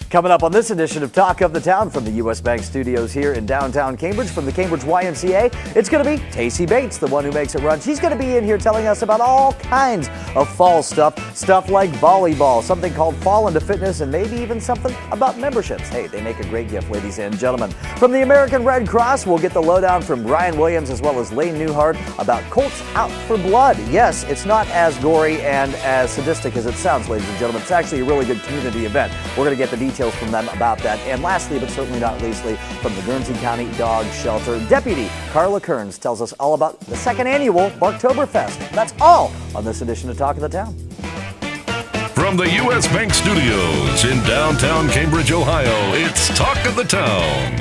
Coming up on this edition of Talk of the Town from the U.S. Bank Studios here in downtown Cambridge from the Cambridge YMCA, it's going to be Tacy Bates, the one who makes it run. She's going to be in here telling us about all kinds of fall stuff like volleyball, something called Fall into Fitness, and maybe even something about memberships. Hey, they make a great gift, ladies and gentlemen. From the American Red Cross, we'll get the lowdown from Brian Williams as well as Layne Neuhart about Colts Out for Blood. Yes, it's not as gory and as sadistic as it sounds, ladies and gentlemen. It's actually a really good community event. We're going to get the details from them about that. And lastly, but certainly not leastly, from the Guernsey County Dog Shelter, Deputy Karla Kerns tells us all about the second annual Barktober Fest. That's all on this edition of Talk of the Town. From the U.S. Bank Studios in downtown Cambridge, Ohio, it's Talk of the Town.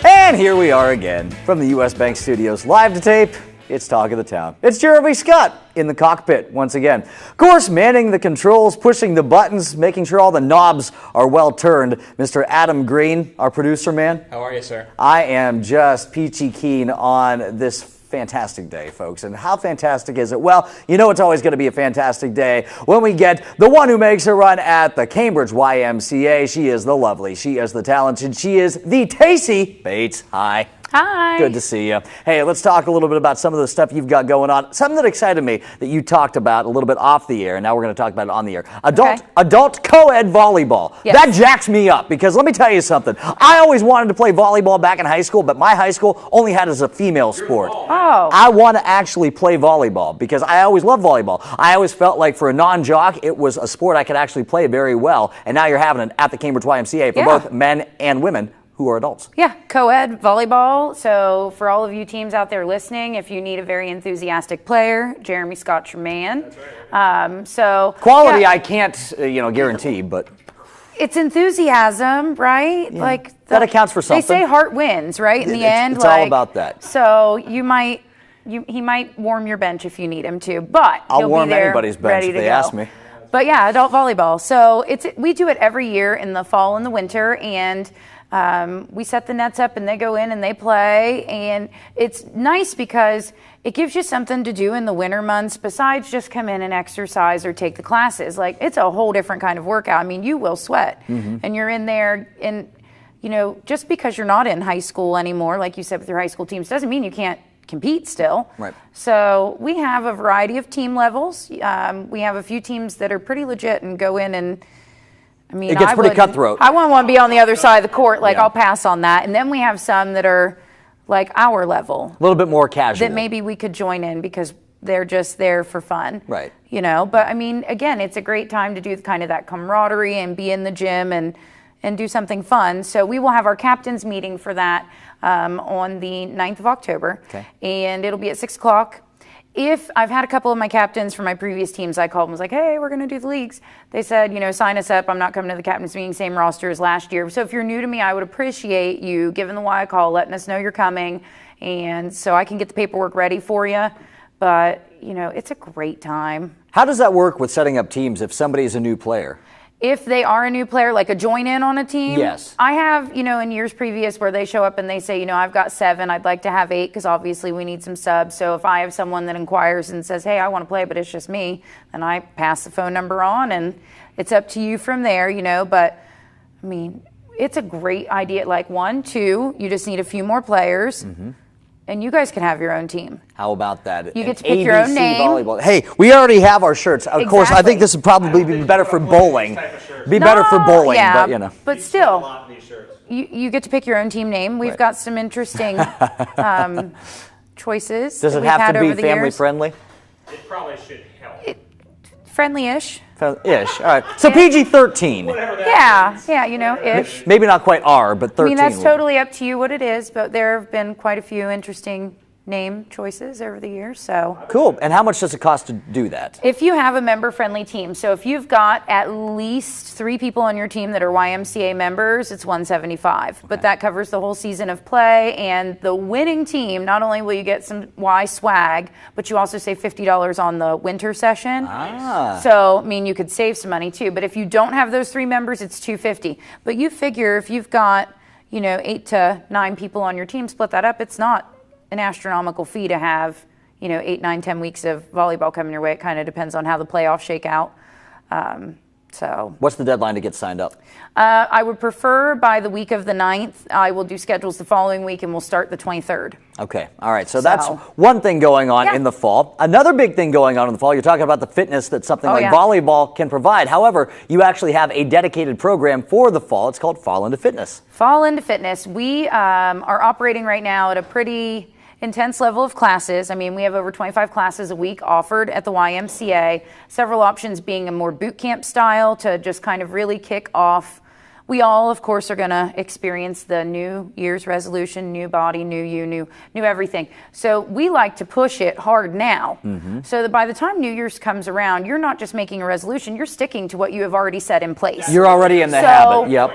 And here we are again from the U.S. Bank Studios, live to tape. It's Talk of the Town. It's Jeremy Scott in the cockpit once again. Of course, manning the controls, pushing the buttons, making sure all the knobs are well turned. Mr. Adam Green, our producer man. How are you, sir? I am just peachy keen on this fantastic day, folks. And how fantastic is it? Well, you know it's always going to be a fantastic day when we get the one who makes a run at the Cambridge YMCA. She is the lovely, she is the talented, she is the Tacy Bates. Hi. Hi. Good to see you. Hey, let's talk a little bit about some of the stuff you've got going on. Something that excited me that you talked about a little bit off the air, and now we're going to talk about it on the air. Adult co-ed volleyball. Yes. That jacks me up because let me tell you something. I always wanted to play volleyball back in high school, but my high school only had it as a female sport. Oh. I want to actually play volleyball because I always loved volleyball. I always felt like for a non-jock, it was a sport I could actually play very well, and now you're having it at the Cambridge YMCA for both men and women who are adults. Yeah, co-ed volleyball. So for all of you teams out there listening, if you need a very enthusiastic player, Jeremy Scott's your man. That's right. Quality, yeah, I can't, guarantee, but it's enthusiasm, right? Yeah, like that accounts for something. They say heart wins, right? In the end, it's all about that. So he might warm your bench if you need him to, but I'll he'll warm be there anybody's bench ready if to they go. ask me. But yeah, adult volleyball. So we do it every year in the fall and the winter, and we set the nets up and they go in and they play, and it's nice because it gives you something to do in the winter months besides just come in and exercise or take the classes. Like, it's a whole different kind of workout. I mean, you will sweat and you're in there, and just because you're not in high school anymore, like you said with your high school teams, doesn't mean you can't compete still. Right. So we have a variety of team levels. We have a few teams that are pretty legit and go in and it gets pretty cutthroat. I wouldn't want to be on the other side of the court. Yeah. I'll pass on that. And then we have some that are like our level. A little bit more casual. That maybe we could join in because they're just there for fun. Right. But again, it's a great time to do kind of that camaraderie and be in the gym and do something fun. So we will have our captains meeting for that on the 9th of October. Okay. And it'll be at 6 o'clock. If I've had a couple of my captains from my previous teams, I called them, was like, hey, we're going to do the leagues. They said, sign us up. I'm not coming to the captain's meeting, same roster as last year. So if you're new to me, I would appreciate you giving the Y a call, letting us know you're coming, and so I can get the paperwork ready for you. But, it's a great time. How does that work with setting up teams if somebody's a new player? If they are a new player, like a join-in on a team, yes. I have, in years previous where they show up and they say, I've got 7, I'd like to have 8 because obviously we need some subs. So if I have someone that inquires and says, hey, I want to play, but it's just me, then I pass the phone number on and it's up to you from there, But, it's a great idea. Like 1, 2, you just need a few more players. And you guys can have your own team. How about that? You get to pick your own name. Volleyball. Hey, we already have our shirts. Of course, I think this would probably be better for bowling. Better for bowling, yeah, but But still, you get to pick your own team name. We've got some interesting choices. Does it have to be family friendly? It probably should help. Friendly-ish. Ish. All right. So PG-13. Yeah, ish. Maybe not quite R, but 13. That's totally up to you what it is, but there have been quite a few interesting name choices over the years. So cool. And how much does it cost to do that? If you have a member-friendly team, so if you've got at least 3 people on your team that are YMCA members, it's $175. Okay. But that covers the whole season of play, and the winning team, not only will you get some Y swag, but you also save $50 on the winter session. So, you could save some money too. But if you don't have those 3 members, it's $250. But you figure if you've got, 8 to 9 people on your team, split that up, it's not an astronomical fee to have, 8, 9, 10 weeks of volleyball coming your way. It kind of depends on how the playoffs shake out. So what's the deadline to get signed up? I would prefer by the week of the 9th. I will do schedules the following week, and we'll start the 23rd. Okay. All right. So that's one thing going on in the fall. Another big thing going on in the fall, you're talking about the fitness that something like volleyball can provide. However, you actually have a dedicated program for the fall. It's called Fall into Fitness. Fall into Fitness. We are operating right now at a pretty intense level of classes. I mean, we have over 25 classes a week offered at the YMCA, several options being a more boot camp style to just kind of really kick off. We all, of course, are going to experience the New Year's resolution, new body, new you, new everything. So we like to push it hard now, so that by the time New Year's comes around, you're not just making a resolution, you're sticking to what you have already set in place. You're already in the habit. Yep.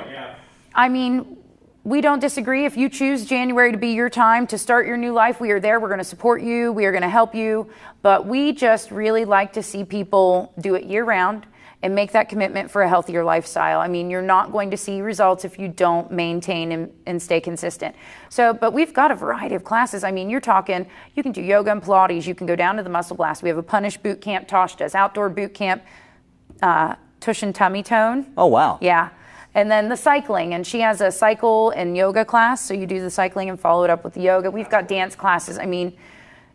I mean, we don't disagree. If you choose January to be your time to start your new life, we are there. We're going to support you. We are going to help you. But we just really like to see people do it year round and make that commitment for a healthier lifestyle. I mean, you're not going to see results if you don't maintain and stay consistent. So, but we've got a variety of classes. I mean, you're talking, you can do yoga and Pilates. You can go down to the muscle blast. We have a punish boot camp. Tosh does outdoor boot camp, tush and tummy tone. Oh, wow. Yeah. And then the cycling, and she has a cycle and yoga class, so you do the cycling and follow it up with the yoga. We've got dance classes. I mean,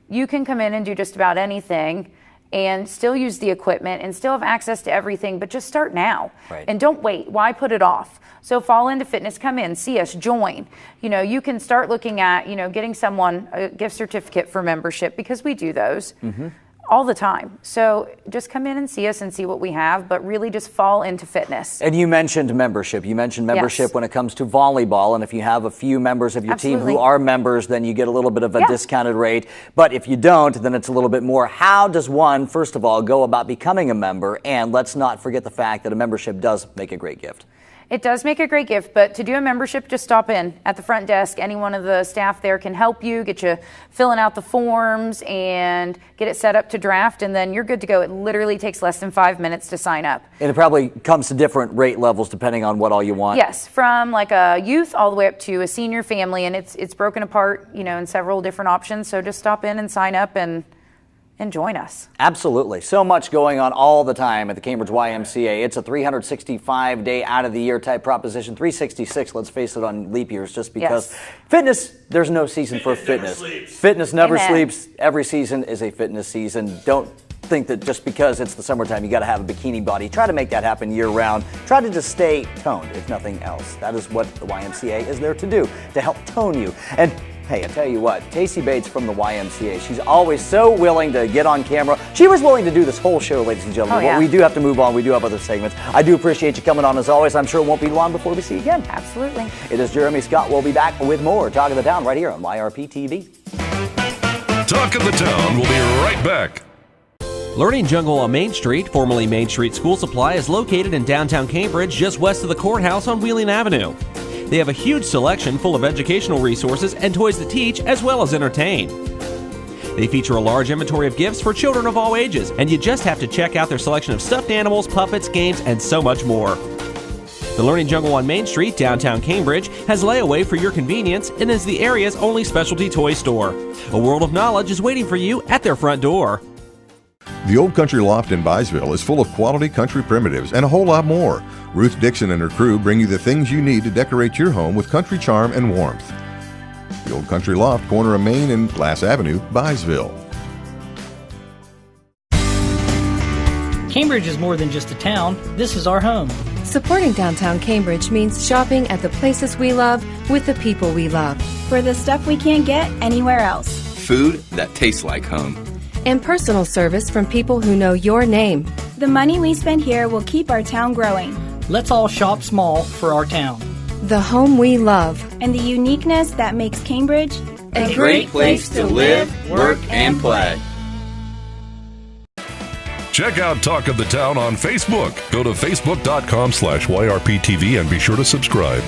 you can come in and do just about anything and still use the equipment and still have access to everything, but just start now. Right. And don't wait. Why put it off? So Fall into Fitness, come in, see us, join. You know, you can start looking at, getting someone a gift certificate for membership, because we do those. All the time. So just come in and see us and see what we have, but really just fall into fitness. And you mentioned membership. You mentioned membership when it comes to volleyball. And if you have a few members of your team who are members, then you get a little bit of a discounted rate. But if you don't, then it's a little bit more. How does one, first of all, go about becoming a member? And let's not forget the fact that a membership does make a great gift. It does make a great gift, but to do a membership, just stop in at the front desk. Any one of the staff there can help you, get you filling out the forms and get it set up to draft, and then you're good to go. It literally takes less than 5 minutes to sign up. And it probably comes to different rate levels depending on what all you want. Yes, from like a youth all the way up to a senior family, and it's broken apart, in several different options. So just stop in and sign up and join us. Absolutely. So much going on all the time at the Cambridge YMCA. It's a 365-day out-of-the-year type proposition. 366, let's face it, on leap years, just because fitness, there's no season for fitness. Fitness never sleeps. Every season is a fitness season. Don't think that just because it's the summertime, you got to have a bikini body. Try to make that happen year-round. Try to just stay toned, if nothing else. That is what the YMCA is there to do, to help tone you. And hey, I tell you what, Tacy Bates from the YMCA, she's always so willing to get on camera. She was willing to do this whole show, ladies and gentlemen. But we do have to move on. We do have other segments. I do appreciate you coming on as always. I'm sure it won't be long before we see you again. Absolutely. It is Jeremy Scott. We'll be back with more Talk of the Town right here on YRP TV. Talk of the Town. We'll be right back. Learning Jungle on Main Street, formerly Main Street School Supply, is located in downtown Cambridge, just west of the courthouse on Wheeling Avenue. They have a huge selection full of educational resources and toys to teach as well as entertain. They feature a large inventory of gifts for children of all ages, and you just have to check out their selection of stuffed animals, puppets, games, and so much more. The Learning Jungle on Main Street, downtown Cambridge, has layaway for your convenience and is the area's only specialty toy store. A world of knowledge is waiting for you at their front door. The Old Country Loft in Byesville is full of quality country primitives and a whole lot more. Ruth Dixon and her crew bring you the things you need to decorate your home with country charm and warmth. The Old Country Loft, corner of Main and Glass Avenue, Byesville. Cambridge is more than just a town. This is our home. Supporting downtown Cambridge means shopping at the places we love with the people we love. For the stuff we can't get anywhere else. Food that tastes like home. And personal service from people who know your name. The money we spend here will keep our town growing. Let's all shop small for our town. The home we love. And the uniqueness that makes Cambridge a great place to live, work, and play. Check out Talk of the Town on Facebook. Go to facebook.com/YRPTV and be sure to subscribe.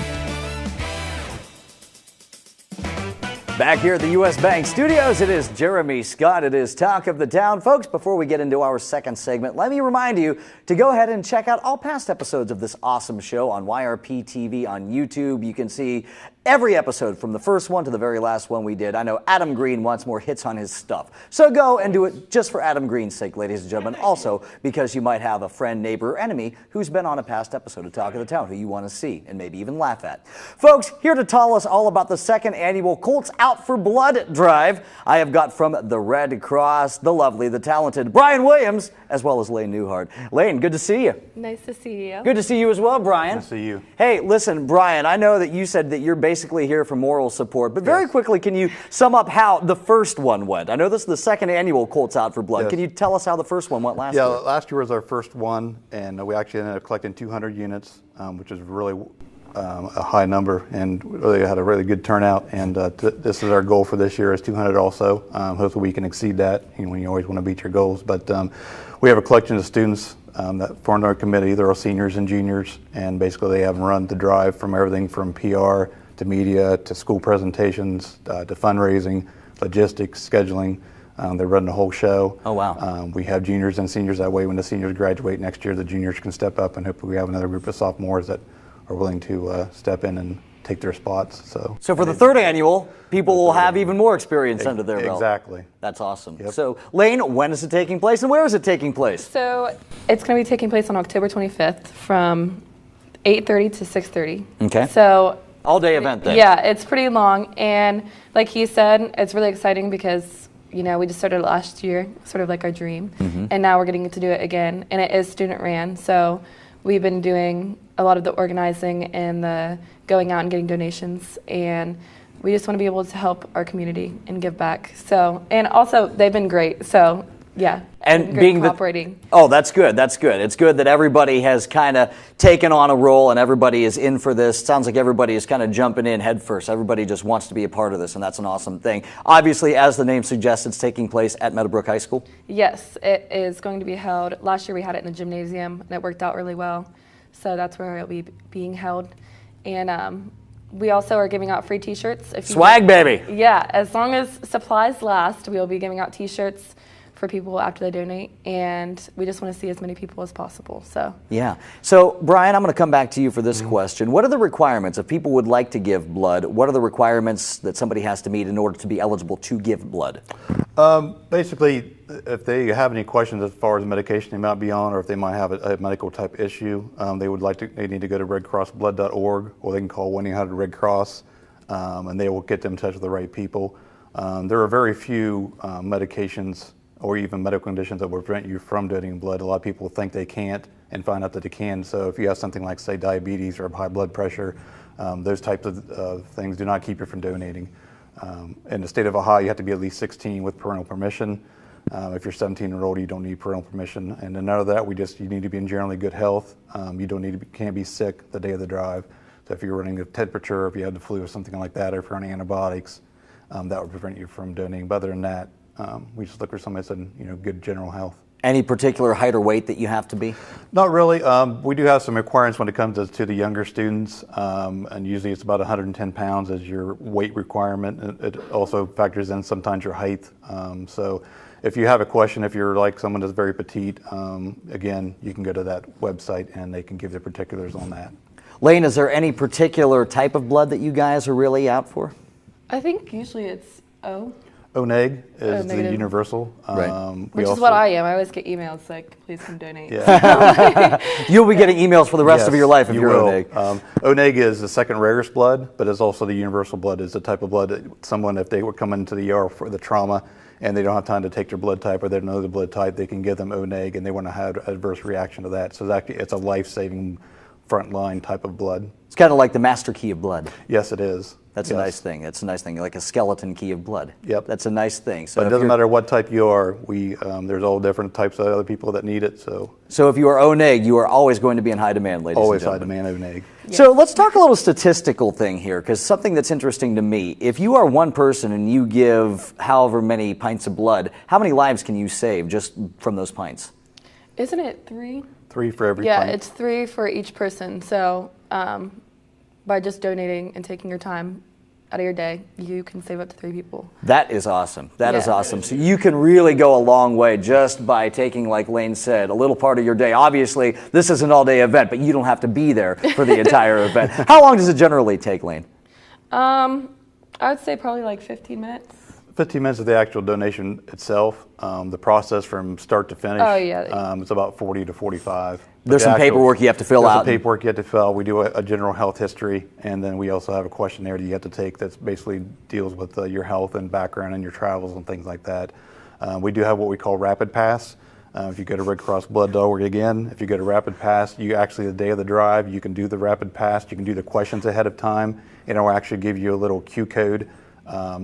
Back here at the U.S. Bank Studios, it is Jeremy Scott. It is Talk of the Town. Folks, before we get into our second segment, let me remind you to go ahead and check out all past episodes of this awesome show on YRP TV on YouTube. You can see every episode from the first one to the very last one we did. I know Adam Green wants more hits on his stuff. So go and do it just for Adam Green's sake, ladies and gentlemen. Also, because you might have a friend, neighbor, or enemy who's been on a past episode of Talk of the Town who you want to see and maybe even laugh at. Folks, here to tell us all about the second annual Colts Out for Blood drive, I have got from the Red Cross, the lovely, the talented Brian Williams, as well as Layne Neuhart. Layne, good to see you. Nice to see you. Good to see you as well, Brian. Good to see you. Hey, listen, Brian, I know that you said that you're basically here for moral support, but very quickly, can you sum up how the first one went? I know this is the second annual Colts Out for Blood. Yes. Can you tell us how the first one went last year? Yeah, last year was our first one, and we actually ended up collecting 200 units, which is really a high number, and really had a really good turnout. And this is our goal for this year, is 200 also. Hopefully we can exceed that. You always want to beat your goals, but we have a collection of students that formed our committee. They're all seniors and juniors, and basically they have run the drive from everything from PR to media to school presentations to fundraising, logistics, scheduling. They run the whole show. Oh, wow. We have juniors and seniors. That way when the seniors graduate next year, the juniors can step up, and hopefully we have another group of sophomores that are willing to step in and take their spots. So for the third annual, people will have even more experience under their belt. Exactly. That's awesome. Yep. So, Layne, when is it taking place and where is it taking place? So it's going to be taking place on October 25th from 8:30 to 6:30. Okay. So all-day event then. Yeah, it's pretty long, and like he said, it's really exciting because we just started last year, sort of like our dream, and now we're getting to do it again, and it is student ran. So we've been doing a lot of the organizing and the going out and getting donations, and we just want to be able to help our community and give back. So, and also they've been great. So, yeah. And being cooperating. Oh, that's good. That's good. It's good that everybody has kind of taken on a role and everybody is in for this. Sounds like everybody is kind of jumping in head first. Everybody just wants to be a part of this, and that's an awesome thing. Obviously, as the name suggests, it's taking place at Meadowbrook High School. Yes, it is going to be held. Last year we had it in the gymnasium, and it worked out really well. So that's where it'll be being held. And we also are giving out free T-shirts. Swag, baby. Yeah, as long as supplies last, we will be giving out T-shirts for people after they donate, and we just want to see as many people as possible. So yeah. So Brian, I'm going to come back to you for this question. What are the requirements if people would like to give blood? What are the requirements that somebody has to meet in order to be eligible to give blood? Basically, if they have any questions as far as medication they might be on, or if they might have a medical type issue, they need to go to redcrossblood.org, or they can call 1-800-RED-CROSS, and they will get them in touch with the right people. There are very few medications or even medical conditions that will prevent you from donating blood. A lot of people think they can't and find out that they can. So if you have something like, say, diabetes or high blood pressure, those types of things do not keep you from donating. In the state of Ohio, you have to be at least 16 with parental permission. If you're 17 or older, you don't need parental permission. And none of that, you need to be in generally good health. You can't be sick the day of the drive. So if you're running a temperature, if you have the flu or something like that, or if you're on antibiotics, that would prevent you from donating. But other than that, we just look for somebody that's in good general health. Any particular height or weight that you have to be? Not really. We do have some requirements when it comes to the younger students, and usually it's about 110 pounds as your weight requirement. It also factors in sometimes your height. So if you have a question, if you're like someone that's very petite, again, you can go to that website and they can give the particulars on that. Layne, is there any particular type of blood that you guys are really out for? I think usually it's O. O-neg is the universal. Right. Which is what I am. I always get emails like, please come donate. Yeah. You'll be getting emails for the rest of your life if you're O-neg. O-neg is the second rarest blood, but it's also the universal blood. It's the type of blood that someone, if they would come into the ER for the trauma and they don't have time to take their blood type or they don't know the blood type, they can give them O-neg and they want to have adverse reaction to that. So it's a life-saving frontline type of blood. It's kind of like the master key of blood. Yes, it is. That's a nice thing. That's a nice thing, like a skeleton key of blood. Yep. That's a nice thing. So but it doesn't matter what type you are. There's all different types of other people that need it. So if you are O-neg, you are always going to be in high demand, ladies and gentlemen. Always high demand O-neg. Yes. So let's talk a little statistical thing here, because something that's interesting to me. If you are one person and you give however many pints of blood, how many lives can you save just from those pints? Isn't it 3? 3 for every pint. pint. Yeah, it's 3 for each person. So by just donating and taking your time out of your day, you can save up to 3 people. That is awesome. That is awesome. So you can really go a long way just by taking, like Layne said, a little part of your day. Obviously, this is an all-day event, but you don't have to be there for the entire event. How long does it generally take, Layne? I would say probably like 15 minutes. 15 minutes of the actual donation itself. The process from start to finish, it's about 40 to 45. There's some paperwork you have to fill out. There's some paperwork you have to fill. We do a general health history, and then we also have a questionnaire that you have to take that basically deals with your health and background and your travels and things like that. We do have what we call Rapid Pass. If you go to redcrossblood.org again, if you go to Rapid Pass, you actually, the day of the drive, you can do the Rapid Pass. You can do the questions ahead of time, and it will actually give you a little Q code.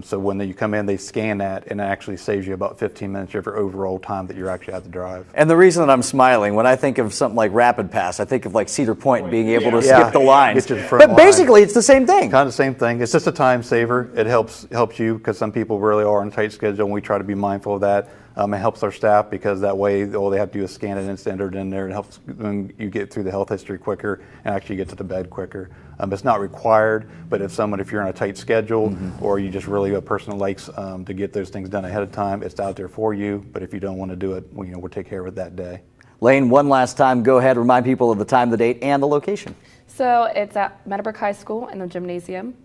So when you come in, they scan that, and it actually saves you about 15 minutes of your overall time that you're actually at the drive. And the reason that I'm smiling, when I think of something like Rapid Pass, I think of like Cedar Point being able to skip the lines. But basically, it's the same thing. Kind of the same thing. It's just a time saver. It helps you because some people really are on a tight schedule, and we try to be mindful of that. It helps our staff because that way all they have to do is scan it and send it in there. It helps when you get through the health history quicker and actually get to the bed quicker. It's not required, but if you're on a tight schedule or you just really a person that likes to get those things done ahead of time, it's out there for you. But if you don't want to do it, we'll take care of it that day. Layne, one last time, go ahead, remind people of the time, the date, and the location. So it's at Meadowbrook High School in the gymnasium.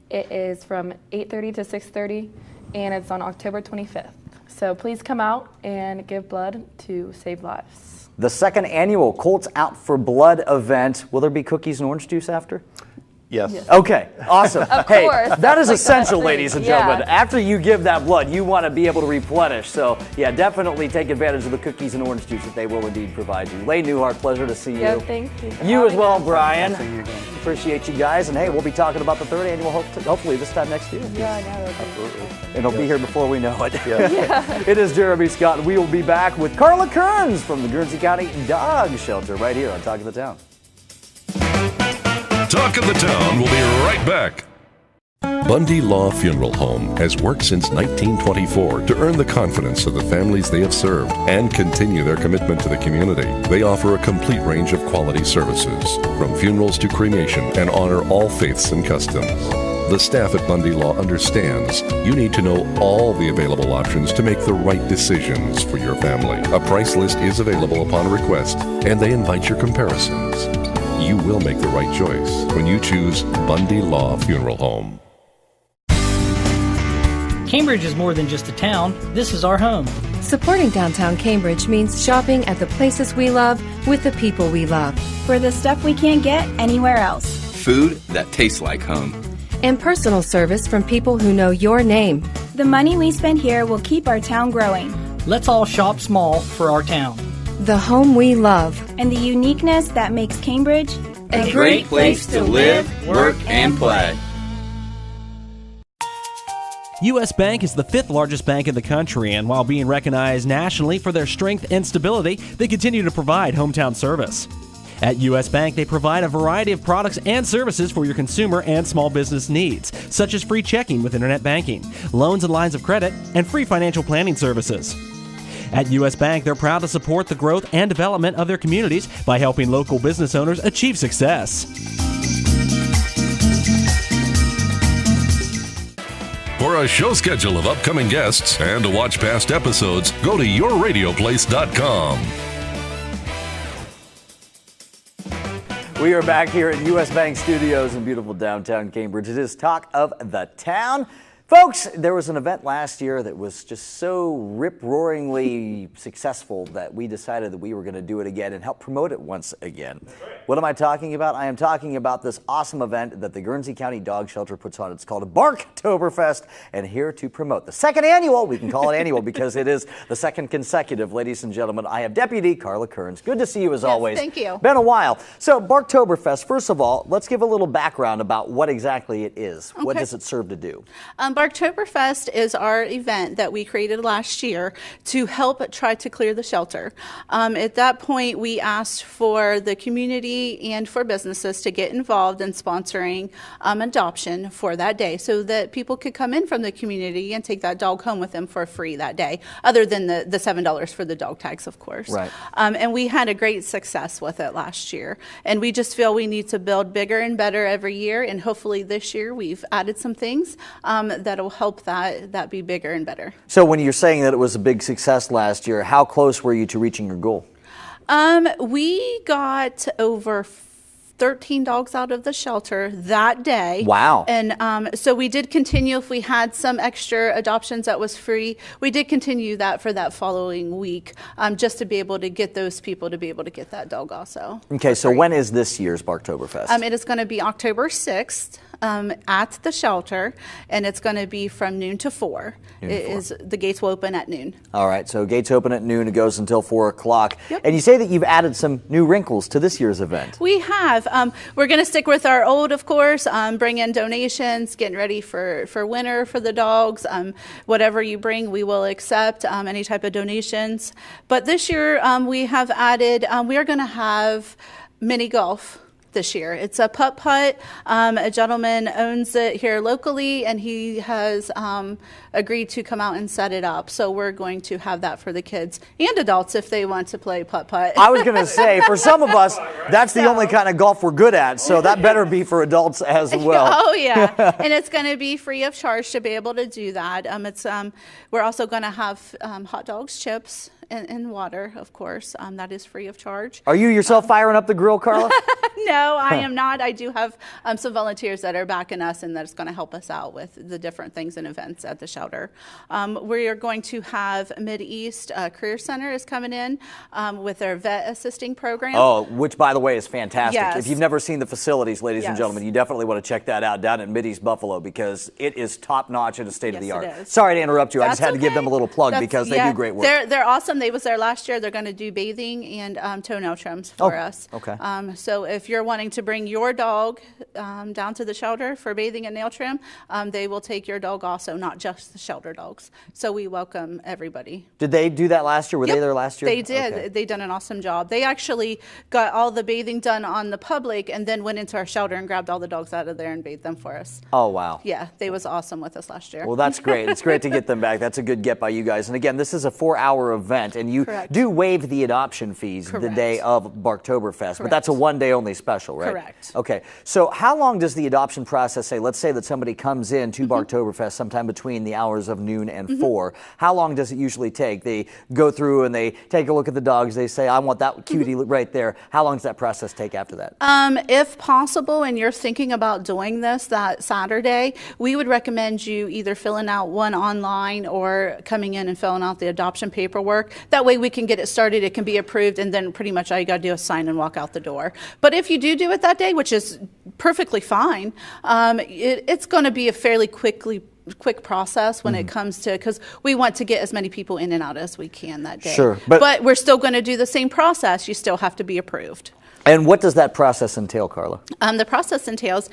It is from 8:30 to 6:30, and it's on October 25th. So please come out and give blood to save lives. The second annual Colts Out for Blood event. Will there be cookies and orange juice after? Yes. Okay, awesome. Of hey, course. that is Like essential, that. ladies and Yeah. gentlemen. After you give that blood, you want to be able to replenish. So, yeah, definitely take advantage of the cookies and orange juice that they will indeed provide you. Layne Neuhart, pleasure to see you. Yeah, thank you. You as well, Brian. Appreciate you guys. And hey, we'll be talking about the third annual hopefully this time next year. Yeah, I know. Absolutely. And it'll be here before we know it. Yeah. It is Jeremy Scott. We will be back with Karla Kerns from the Guernsey County Dog Shelter right here on Talk of the Town. Talk of the Town will be right back. Bundy Law Funeral Home has worked since 1924 to earn the confidence of the families they have served and continue their commitment to the community. They offer a complete range of quality services, from funerals to cremation, and honor all faiths and customs. The staff at Bundy Law understands you need to know all the available options to make the right decisions for your family. A price list is available upon request, and they invite your comparisons. You will make the right choice when you choose Bundy Law Funeral Home. Cambridge is more than just a town. This is our home. Supporting downtown Cambridge means shopping at the places we love with the people we love. For the stuff we can't get anywhere else. Food that tastes like home. And personal service from people who know your name. The money we spend here will keep our town growing. Let's all shop small for our town. The home we love. And the uniqueness that makes Cambridge A great place to live, work, and play. U.S. Bank is the fifth largest bank in the country, and while being recognized nationally for their strength and stability, they continue to provide hometown service. At U.S. Bank, they provide a variety of products and services for your consumer and small business needs, such as free checking with internet banking, loans and lines of credit, and free financial planning services. At U.S. Bank, they're proud to support the growth and development of their communities by helping local business owners achieve success. For a show schedule of upcoming guests and to watch past episodes, go to yourradioplace.com. We are back here at U.S. Bank Studios in beautiful downtown Cambridge. It is Talk of the Town. Folks, there was an event last year that was just so rip-roaringly successful that we decided that we were going to do it again and help promote it once again. What am I talking about? I am talking about this awesome event that the Guernsey County Dog Shelter puts on. It's called Barktober, and here to promote the second annual, we can call it annual because it is the second consecutive, ladies and gentlemen. I have Deputy Karla Kerns. Good to see you as always. Thank you. Been a while. So Barktober, first of all, let's give a little background about what exactly it is. Okay. What does it serve to do? Barktoberfest is our event that we created last year to help try to clear the shelter. At that point, we asked for the community and for businesses to get involved in sponsoring adoption for that day so that people could come in from the community and take that dog home with them for free that day, other than the $7 for the dog tags, of course. Right. And we had a great success with it last year. And we just feel we need to build bigger and better every year. And hopefully this year we've added some things that'll help that be bigger and better. So when you're saying that it was a big success last year, how close were you to reaching your goal? We got over 13 dogs out of the shelter that day. Wow. And so we did continue, if we had some extra adoptions that was free, we did continue that for that following week, just to be able to get those people to be able to get that dog also. Okay, so when is this year's Barktoberfest? It is going to be October 6th. At the shelter, and it's going to be from noon to 4. The gates will open at noon. All right, so gates open at noon. It goes until 4 o'clock. Yep. And you say that you've added some new wrinkles to this year's event. We have. We're going to stick with our old, of course, bring in donations, getting ready for winter for the dogs. Whatever you bring, we will accept any type of donations. But this year, we have added, we are going to have mini golf this year. It's a putt-putt. A gentleman owns it here locally, and he has agreed to come out and set it up. So we're going to have that for the kids and adults if they want to play putt-putt. I was going to say, for some of us, that's the only kind of golf we're good at, so that better be for adults as well. Oh, yeah. And it's going to be free of charge to be able to do that. We're also going to have hot dogs, chips, and water, of course. That is free of charge. Are you yourself firing up the grill, Karla? No, I am not. I do have some volunteers that are backing us and that's going to help us out with the different things and events at the shelter. We are going to have Mid-East Career Center is coming in with their vet assisting program. Oh, which, by the way, is fantastic. Yes. If you've never seen the facilities, ladies and Yes. gentlemen, you definitely want to check that out down at Mid-East Buffalo because it is top-notch and a state-of-the-art. Yes, it is. Sorry to interrupt you. I just That's had to give them a little plug because they do great work. They're awesome. They was there last year. They're going to do bathing and toenail trims for us. Okay. So if you're wanting to bring your dog down to the shelter for bathing and nail trim, they will take your dog also, not just the shelter dogs. So we welcome everybody. Did they do that last year? Were Yep, they there last year? They did. Okay. They done an awesome job. They actually got all the bathing done on the public and then went into our shelter and grabbed all the dogs out of there and bathed them for us. Oh, wow. Yeah, they was awesome with us last year. Well, that's great. It's great to get them back. That's a good get by you guys. And again, this is a 4-hour event, and you Correct. do waive the adoption fees the Correct. day of Barktoberfest, but that's a Correct. one-day only special, right? Correct. Okay. So how long does the adoption process say? Let's say that somebody comes in to Barktoberfest sometime between the hours of noon and 4. How long does it usually take? They go through and they take a look at the dogs. They say, I want that cutie right there. How long does that process take after that? If possible, and you're thinking about doing this that Saturday, we would recommend you either filling out one online or coming in and filling out the adoption paperwork. That way we can get it started, it can be approved, and then pretty much all you got to do is sign and walk out the door. But if you do it that day, which is perfectly fine, it's going to be a fairly quick process when it comes to, because we want to get as many people in and out as we can that day. Sure, but we're still going to do the same process. You still have to be approved. And what does that process entail, Karla? The process entails,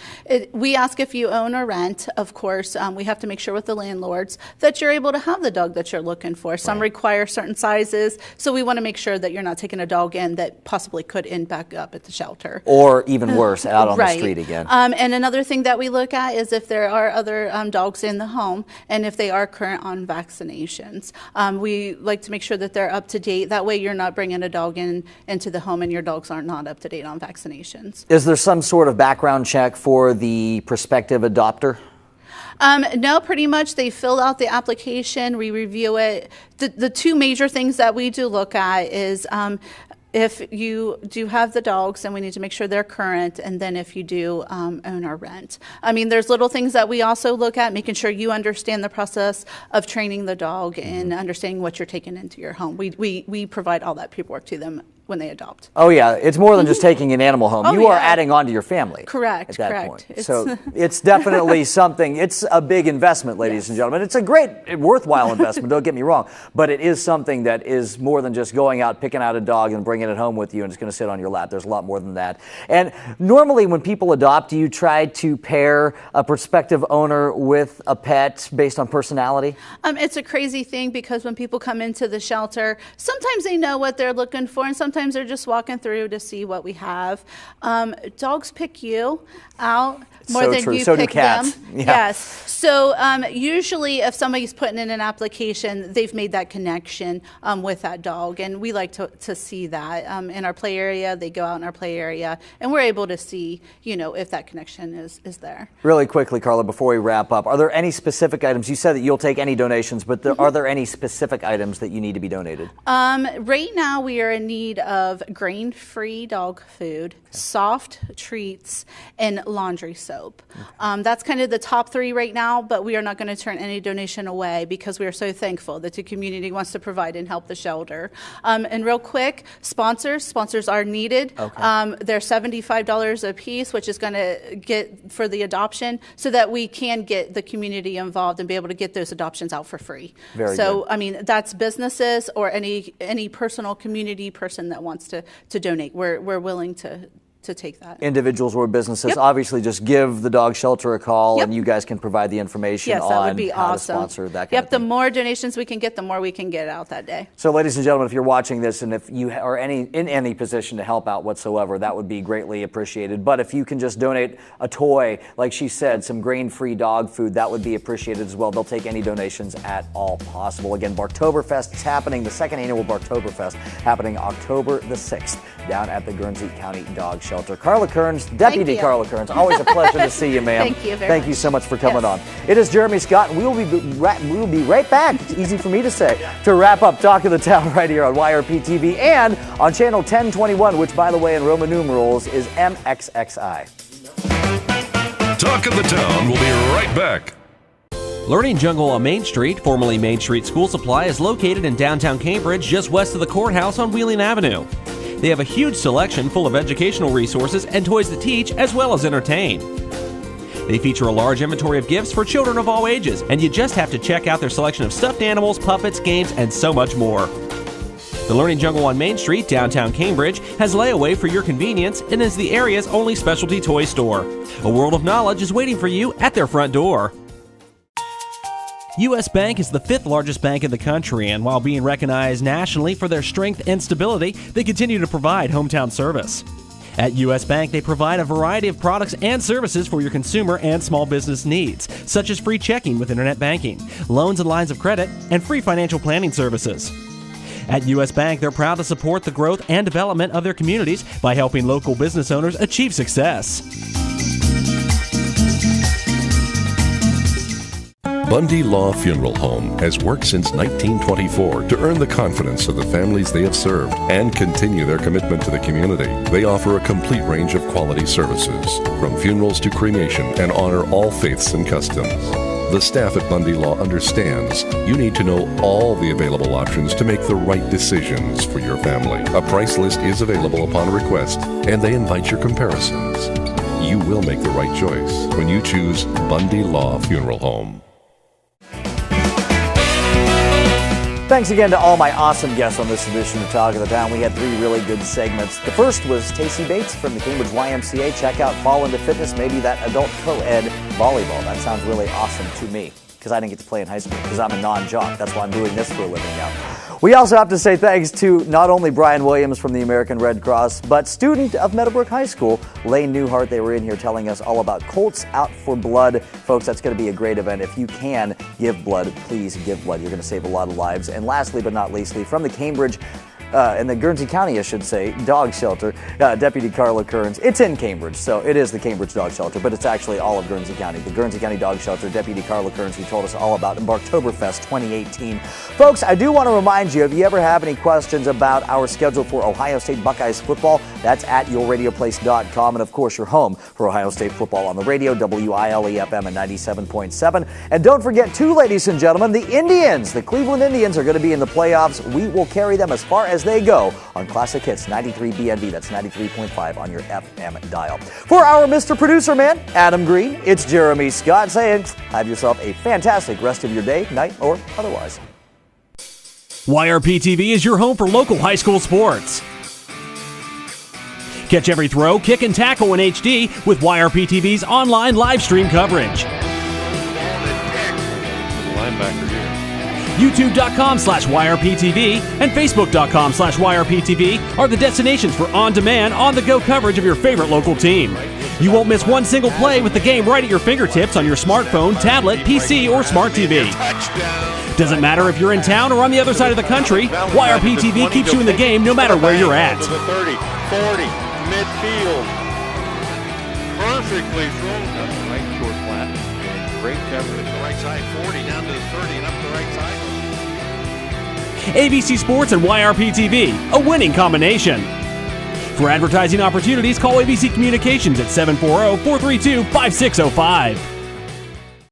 we ask if you own or rent. Of course, we have to make sure with the landlords that you're able to have the dog that you're looking for. Some require certain sizes, so we want to make sure that you're not taking a dog in that possibly could end back up at the shelter. Or even worse, out on the street again. And another thing that we look at is if there are other dogs in the home and if they are current on vaccinations. We like to make sure that they're up to date. That way you're not bringing a dog into the home and your dogs are not up to date on vaccinations. Is there some sort of background check for the prospective adopter? No, pretty much they fill out the application, we review it. The two major things that we do look at is if you do have the dogs, then we need to make sure they're current, and then if you do own or rent. I mean, there's little things that we also look at, making sure you understand the process of training the dog and understanding what you're taking into your home. We provide all that paperwork to them when they adopt. Oh yeah, it's more than just taking an animal home. You are adding on to your family. Correct, at that correct. point. So it's definitely something, it's a big investment, ladies and gentlemen. It's a great, worthwhile investment, don't get me wrong, but it is something that is more than just going out, picking out a dog and bringing it home with you and it's going to sit on your lap. There's a lot more than that. And normally when people adopt, do you try to pair a prospective owner with a pet based on personality? It's a crazy thing because when people come into the shelter, sometimes they know what they're looking for and sometimes they're just walking through to see what we have. Dogs pick you out more So than true. you So do pick cats. them. Yeah. Yes. So usually if somebody's putting in an application, they've made that connection with that dog. And we like to see that. In our play area, they go out in our play area and we're able to see, if that connection is there. Really quickly, Karla, before we wrap up, are there any specific items? You said that you'll take any donations, but are there any specific items that you need to be donated? Right now we are in need of grain-free dog food, soft treats, and laundry soap. That's kind of the top 3 right now, but we are not going to turn any donation away because we are so thankful that the community wants to provide and help the shelter. And real quick, sponsors are needed. They're $75 a piece, which is going to get for the adoption so that we can get the community involved and be able to get those adoptions out for free. Very good. I mean, that's businesses or any personal community person that wants to donate. We're willing to take that. Individuals or businesses, obviously just give the dog shelter a call and you guys can provide the information that would on be how awesome. to sponsor that kind of The thing. more donations we can get, the more we can get out that day. So ladies and gentlemen, if you're watching this and if you are in any position to help out whatsoever, that would be greatly appreciated. But if you can just donate a toy, like she said, some grain-free dog food, that would be appreciated as well. They'll take any donations at all possible. Again, Barktoberfest is happening, the second annual Barktoberfest happening October the 6th down at the Guernsey County Dog Shelter. Karla Kerns, Deputy Karla Kerns, always a pleasure to see you, ma'am. Thank you very much. Thank you so much for coming on. It is Jeremy Scott, and we will be right back. It's easy for me to say, to wrap up Talk of the Town right here on YRP TV and on channel 1021, which, by the way, in Roman numerals is MXXI. Talk of the Town will be right back. Learning Jungle on Main Street, formerly Main Street School Supply, is located in downtown Cambridge, just west of the courthouse on Wheeling Avenue. They have a huge selection full of educational resources and toys to teach as well as entertain. They feature a large inventory of gifts for children of all ages, and you just have to check out their selection of stuffed animals, puppets, games, and so much more. The Learning Jungle on Main Street, downtown Cambridge, has layaway for your convenience and is the area's only specialty toy store. A world of knowledge is waiting for you at their front door. U.S. Bank is the 5th largest bank in the country, and while being recognized nationally for their strength and stability, they continue to provide hometown service. At U.S. Bank, they provide a variety of products and services for your consumer and small business needs, such as free checking with internet banking, loans and lines of credit, and free financial planning services. At U.S. Bank, they're proud to support the growth and development of their communities by helping local business owners achieve success. Bundy Law Funeral Home has worked since 1924 to earn the confidence of the families they have served and continue their commitment to the community. They offer a complete range of quality services, from funerals to cremation, and honor all faiths and customs. The staff at Bundy Law understands you need to know all the available options to make the right decisions for your family. A price list is available upon request, and they invite your comparisons. You will make the right choice when you choose Bundy Law Funeral Home. Thanks again to all my awesome guests on this edition of Talk of the Town. We had 3 really good segments. The first was Tacy Bates from the Cambridge YMCA. Check out Fall into Fitness, maybe that adult co-ed volleyball. That sounds really awesome to me because I didn't get to play in high school because I'm a non-jock. That's why I'm doing this for a living now. We also have to say thanks to not only Brian Williams from the American Red Cross, but student of Meadowbrook High School, Layne Neuhart. They were in here telling us all about Colts Out for Blood. Folks, that's going to be a great event. If you can give blood, please give blood. You're going to save a lot of lives. And lastly, but not leastly, from the Cambridge in the Guernsey County, I should say, dog shelter, Deputy Karla Kerns. It's in Cambridge, so it is the Cambridge Dog Shelter, but it's actually all of Guernsey County. The Guernsey County Dog Shelter, Deputy Karla Kerns, who told us all about Barktoberfest 2018. Folks, I do want to remind you, if you ever have any questions about our schedule for Ohio State Buckeyes football, that's at yourradioplace.com, and of course, your home for Ohio State football on the radio, WILE-FM at 97.7. And don't forget, too, ladies and gentlemen, the Indians, the Cleveland Indians, are going to be in the playoffs. We will carry them as far as they go on Classic Hits 93 BNV. That's 93.5 on your FM dial. For our Mr. Producer Man, Adam Green, it's Jeremy Scott saying, have yourself a fantastic rest of your day, night, or otherwise. YRP TV is your home for local high school sports. Catch every throw, kick, and tackle in HD with YRP TV's online live stream coverage. Linebacker here. YouTube.com/YRPTV and Facebook.com/YRPTV are the destinations for on-demand, on-the-go coverage of your favorite local team. You won't miss one single play with the game right at your fingertips on your smartphone, tablet, PC, or smart TV. Doesn't matter if you're in town or on the other side of the country, YRP TV keeps you in the game no matter where you're at. 30, 40, midfield. Perfectly thrown. Right short flat. Great coverage. The right side, 40 down to the 30 and up the right side. ABC Sports and YRP TV, a winning combination. For advertising opportunities, call ABC Communications at 740-432-5605.